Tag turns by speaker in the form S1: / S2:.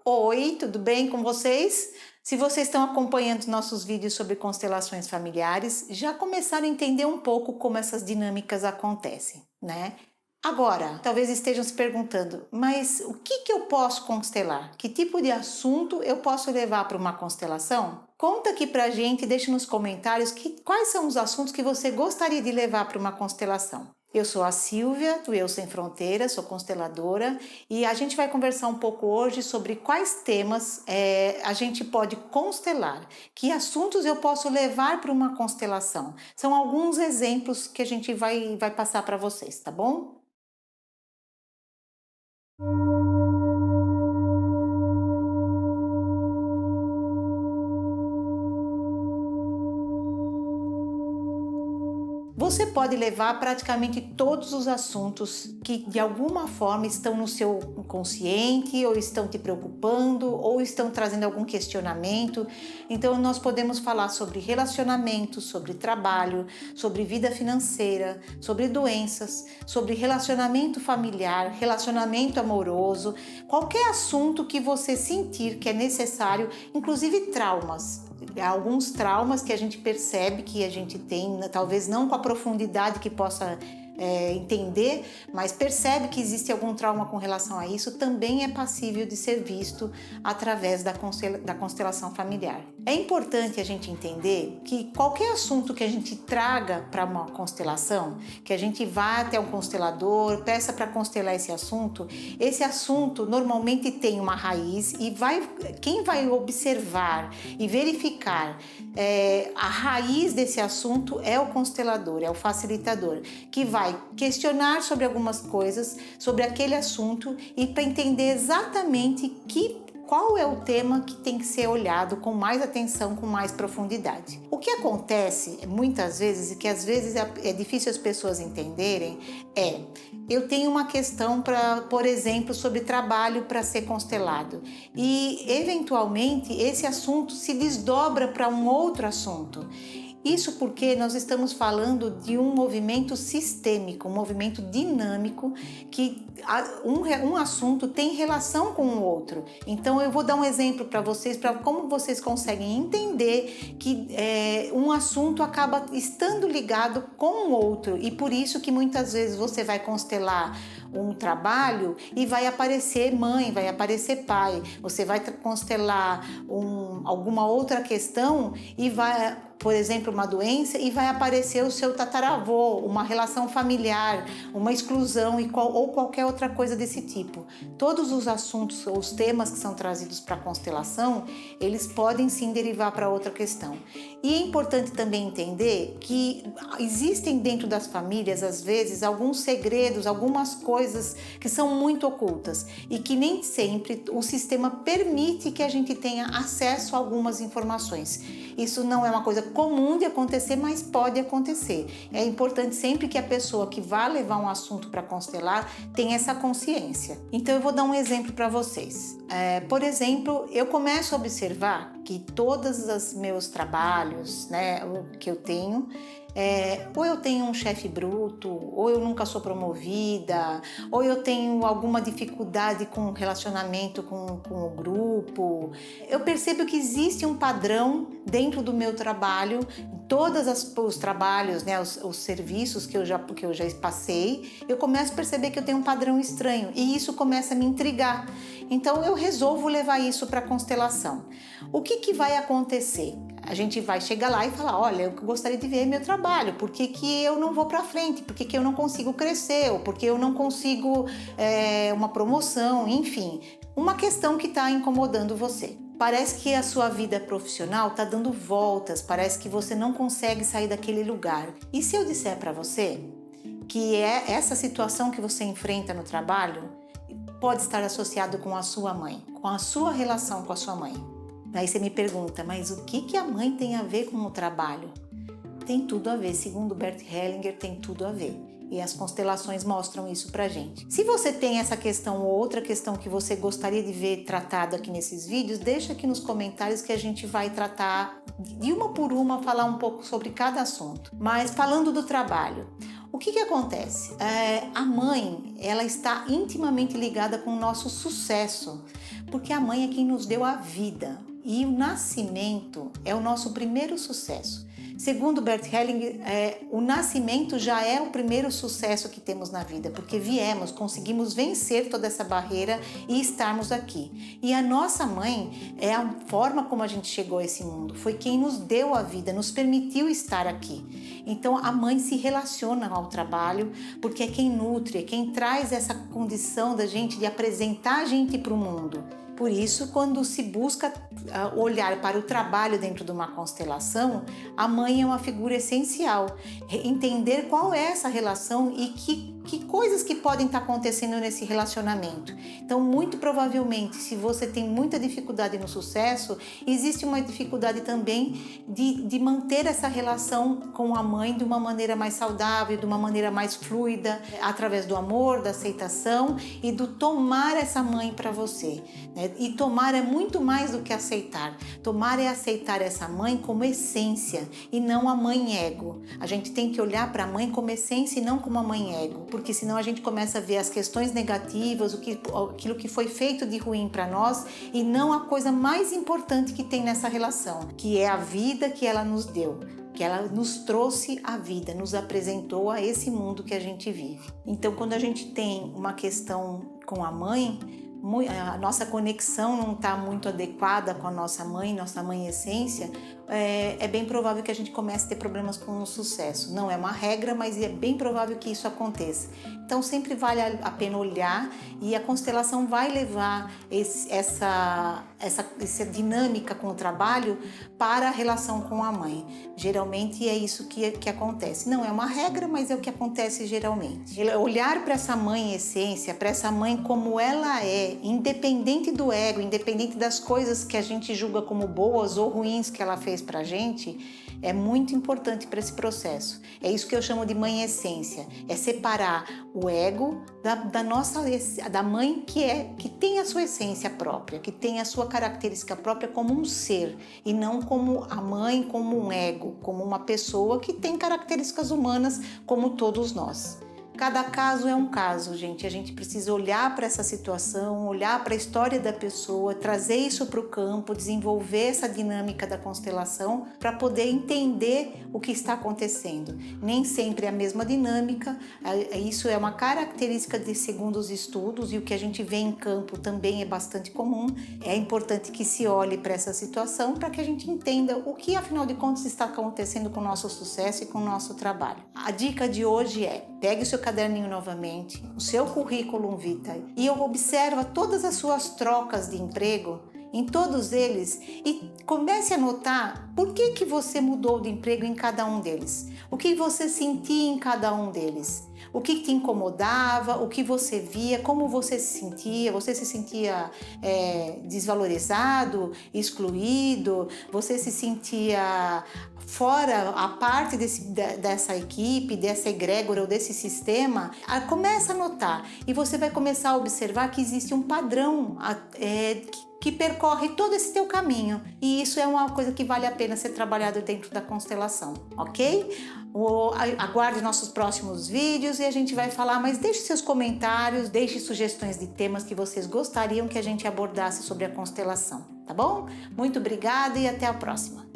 S1: Oi, tudo bem com vocês? Se vocês estão acompanhando nossos vídeos sobre constelações familiares, já começaram a entender um pouco como essas dinâmicas acontecem, né? Agora, talvez estejam se perguntando, mas o que eu posso constelar? Que tipo de assunto eu posso levar para uma constelação? Conta aqui pra gente e deixa nos comentários quais são os assuntos que você gostaria de levar para uma constelação. Eu sou a Silvia, do Eu Sem Fronteiras, sou consteladora, e a gente vai conversar um pouco hoje sobre quais temas a gente pode constelar, que assuntos eu posso levar para uma constelação. São alguns exemplos que a gente vai passar para vocês, tá bom? Você pode levar praticamente todos os assuntos que de alguma forma estão no seu consciente, ou estão te preocupando, ou estão trazendo algum questionamento. Então nós podemos falar sobre relacionamento, sobre trabalho, sobre vida financeira, sobre doenças, sobre relacionamento familiar, relacionamento amoroso, qualquer assunto que você sentir que é necessário, inclusive traumas. Há alguns traumas que a gente percebe que a gente tem, talvez não com a profundidade que possa entender, mas percebe que existe algum trauma com relação a isso, também é passível de ser visto através da constelação familiar. É importante a gente entender que qualquer assunto que a gente traga para uma constelação, que a gente vá até um constelador, peça para constelar esse assunto normalmente tem uma raiz e quem vai observar e verificar a raiz desse assunto é o constelador, é o facilitador, que vai questionar sobre algumas coisas, sobre aquele assunto e para entender exatamente qual é o tema que tem que ser olhado com mais atenção, com mais profundidade. O que acontece muitas vezes, e que às vezes é difícil as pessoas entenderem, eu tenho uma questão, por exemplo, sobre trabalho para ser constelado e eventualmente esse assunto se desdobra para um outro assunto. Isso porque nós estamos falando de um movimento sistêmico, um movimento dinâmico, que um assunto tem relação com o outro. Então eu vou dar um exemplo para vocês, para como vocês conseguem entender que um assunto acaba estando ligado com o outro, e por isso que muitas vezes você vai constelar um trabalho e vai aparecer mãe, vai aparecer pai. Você vai constelar alguma outra questão e vai, por exemplo, uma doença, e vai aparecer o seu tataravô, uma relação familiar, uma exclusão ou qualquer outra coisa desse tipo. Todos os assuntos ou os temas que são trazidos para a constelação, eles podem sim derivar para outra questão. E é importante também entender que existem dentro das famílias, às vezes, alguns segredos, algumas coisas que são muito ocultas e que nem sempre o sistema permite que a gente tenha acesso a algumas informações. Isso não é uma coisa comum de acontecer, mas pode acontecer. É importante sempre que a pessoa que vai levar um assunto para constelar tenha essa consciência. Então eu vou dar um exemplo para vocês. Por exemplo, eu começo a observar que todos os meus trabalhos, né, o que eu tenho, ou eu tenho um chefe bruto, ou eu nunca sou promovida, ou eu tenho alguma dificuldade com relacionamento com o grupo. Eu percebo que existe um padrão dentro do meu trabalho, todos os trabalhos, né, os serviços que eu já passei, eu começo a perceber que eu tenho um padrão estranho e isso começa a me intrigar. Então eu resolvo levar isso para a constelação. O que vai acontecer? A gente vai chegar lá e falar, olha, eu gostaria de ver meu trabalho, por que eu não vou para frente, por que eu não consigo crescer, ou por que eu não consigo uma promoção, enfim, uma questão que está incomodando você. Parece que a sua vida profissional está dando voltas, parece que você não consegue sair daquele lugar. E se eu disser para você que essa situação que você enfrenta no trabalho pode estar associado com a sua mãe, com a sua relação com a sua mãe? Aí você me pergunta, mas o que a mãe tem a ver com o trabalho? Tem tudo a ver, segundo Bert Hellinger, tem tudo a ver. E as constelações mostram isso pra gente. Se você tem essa questão ou outra questão que você gostaria de ver tratada aqui nesses vídeos, deixa aqui nos comentários que a gente vai tratar de uma por uma, falar um pouco sobre cada assunto. Mas falando do trabalho, o que acontece? A mãe, ela está intimamente ligada com o nosso sucesso, Porque a mãe é quem nos deu a vida e o nascimento é o nosso primeiro sucesso. Segundo Bert Helling, o nascimento já é o primeiro sucesso que temos na vida, porque conseguimos vencer toda essa barreira e estarmos aqui. E a nossa mãe é a forma como a gente chegou a esse mundo, foi quem nos deu a vida, nos permitiu estar aqui. Então a mãe se relaciona ao trabalho, porque é quem nutre, é quem traz essa condição da gente de apresentar a gente para o mundo. Por isso, quando se busca olhar para o trabalho dentro de uma constelação, a mãe é uma figura essencial. Entender qual é essa relação e que coisas que podem estar acontecendo nesse relacionamento. Então, muito provavelmente, se você tem muita dificuldade no sucesso, existe uma dificuldade também de manter essa relação com a mãe de uma maneira mais saudável, de uma maneira mais fluida, através do amor, da aceitação e do tomar essa mãe para você, né? E tomar é muito mais do que aceitar. Tomar é aceitar essa mãe como essência e não a mãe ego. A gente tem que olhar para a mãe como essência e não como a mãe ego, porque senão a gente começa a ver as questões negativas, aquilo que foi feito de ruim para nós e não a coisa mais importante que tem nessa relação, que é a vida que ela nos deu, que ela nos trouxe a vida, nos apresentou a esse mundo que a gente vive. Então, quando a gente tem uma questão com a mãe, a nossa conexão não está muito adequada com a nossa mãe essência, é bem provável que a gente comece a ter problemas com o sucesso. Não é uma regra, mas é bem provável que isso aconteça. Então sempre vale a pena olhar e a constelação vai levar essa dinâmica com o trabalho para a relação com a mãe. Geralmente é isso que acontece. Não é uma regra, mas é o que acontece geralmente. Olhar para essa mãe essência, para essa mãe como ela é, independente do ego, independente das coisas que a gente julga como boas ou ruins que ela fez pra gente, é muito importante para esse processo. É isso que eu chamo de mãe essência, é separar o ego da mãe que tem a sua essência própria, que tem a sua característica própria como um ser, e não como a mãe, como um ego, como uma pessoa que tem características humanas como todos nós. Cada caso é um caso, gente. A gente precisa olhar para essa situação, olhar para a história da pessoa, trazer isso para o campo, desenvolver essa dinâmica da constelação para poder entender o que está acontecendo. Nem sempre é a mesma dinâmica, isso é uma característica segundo os estudos, e o que a gente vê em campo também é bastante comum. É importante que se olhe para essa situação para que a gente entenda o que, afinal de contas, está acontecendo com o nosso sucesso e com o nosso trabalho. A dica de hoje é: pegue o seu caderninho novamente, o seu currículo vitae, e observa todas as suas trocas de emprego, em todos eles, e comece a notar por que você mudou de emprego em cada um deles, o que você sentia em cada um deles, o que te incomodava, o que você via, como você se sentia desvalorizado, excluído, você se sentia fora, a parte dessa equipe, dessa egrégora ou desse sistema. Começa a notar e você vai começar a observar que existe um padrão que percorre todo esse teu caminho, e isso é uma coisa que vale a pena ser trabalhado dentro da constelação, ok? Aguarde nossos próximos vídeos e a gente vai falar, mas deixe seus comentários, deixe sugestões de temas que vocês gostariam que a gente abordasse sobre a constelação, tá bom? Muito obrigada e até a próxima!